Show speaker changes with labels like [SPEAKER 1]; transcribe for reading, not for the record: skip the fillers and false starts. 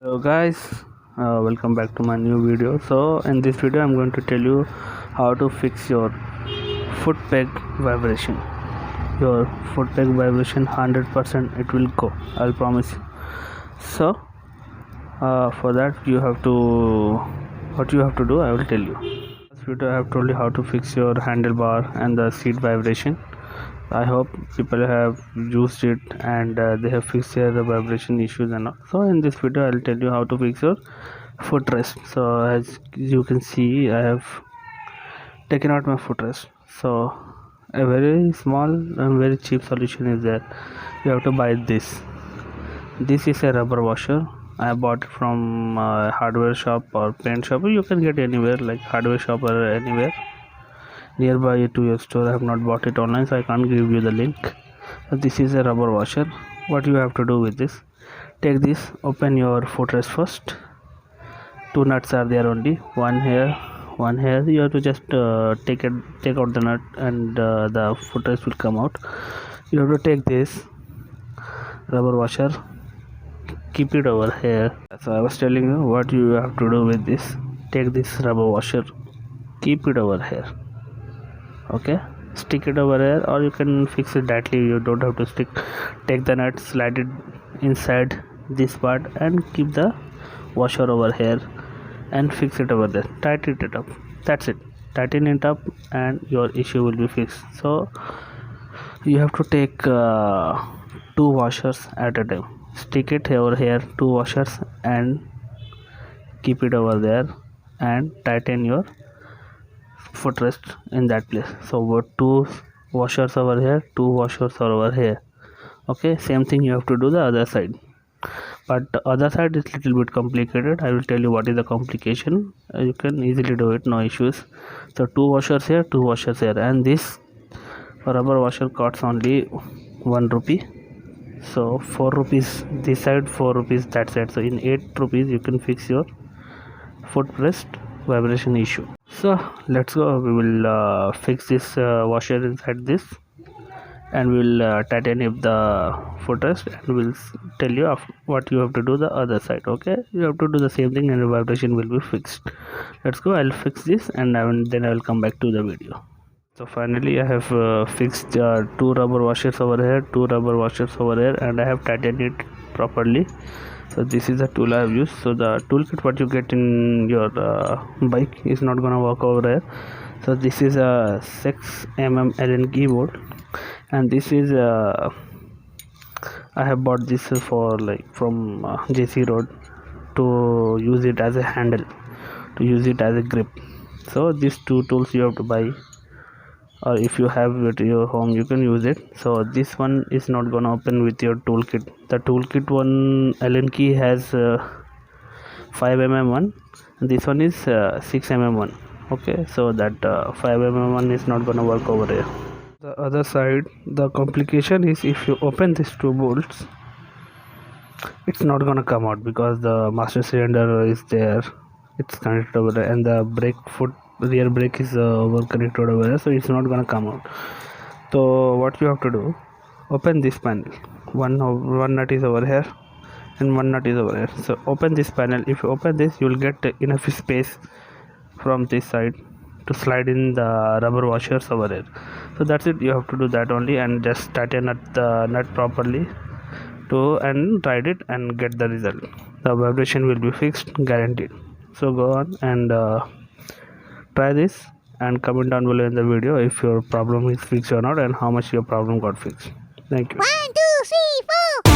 [SPEAKER 1] Hello guys, welcome back to my new video. So in this video I'm going to tell you how to fix your foot peg vibration. Your foot peg vibration 100% it will go, I'll promise you. So for that what you have to do I will tell you. In this video I have told you how to fix your handlebar and the seat vibration. I hope people have used it and they have fixed their vibration issues and all. So in this video I'll tell you how to fix your footrest. So as you can see, I have taken out my footrest. So a very small and very cheap solution is there. You have to buy this. This is a rubber washer. I bought it from a hardware shop or paint shop. You can get anywhere like hardware shop or anywhere nearby to your store. I have not bought it online, so I can't give you the link. So this is a rubber washer. What you have to do with this, take this, open your footrest first. Two nuts are there only, one here, one here. You have to just take out the nut and the footrest will come out. You have to take this rubber washer, keep it over here. So I was telling you what you have to do with this. Take this rubber washer, keep it over here. Okay, stick it over here, or you can fix it directly. You don't have to take the nut, slide it inside this part and keep the washer over here and fix it over there. Tighten it up, that's it. Tighten it up and your issue will be fixed. So you have to take two washers at a time. Stick it over here, two washers, and keep it over there and tighten your footrest in that place. So what, two washers over here, two washers over here. Okay, same thing you have to do the other side, but the other side is little bit complicated. I will tell you what is the complication. You can easily do it, no issues. So two washers here, two washers here, and this rubber washer costs only 1 rupee. So 4 rupees this side, 4 rupees that side. So in 8 rupees you can fix your footrest vibration issue. So let's go. We will fix this washer inside this, and we'll tighten up the footrest, and we'll tell you what you have to do the other side. Okay, you have to do the same thing and the vibration will be fixed. Let's go. I'll fix this and then I will come back to the video. So finally I have fixed two rubber washers over here, two rubber washers over here, and I have tightened it properly. So this is the tool I have used. So the toolkit what you get in your bike is not gonna work over here. So this is a 6mm Allen keyboard, and this is I have bought this for from JC Road to use it as a handle, to use it as a grip. So these two tools you have to buy, or if you have it at your home you can use it. So this one is not gonna open with your toolkit. The toolkit one Allen key has 5mm one, and this one is 6mm one. Okay, so that 5mm one is not gonna work over here. The other side, the complication is if you open these two bolts, it's not gonna come out because the master cylinder is there, it's connected over there, and the rear brake is over connected over there, so it's not gonna come out. So what you have to do, open this panel. One nut is over here and one nut is over here. So open this panel. If you open this, you will get enough space from this side to slide in the rubber washers over here. So that's it, you have to do that only, and just tighten the nut properly and try it and get the result. The vibration will be fixed, guaranteed. So go on and try this and comment down below in the video if your problem is fixed or not, and how much your problem got fixed. Thank you.
[SPEAKER 2] 1, 2, 3, 4.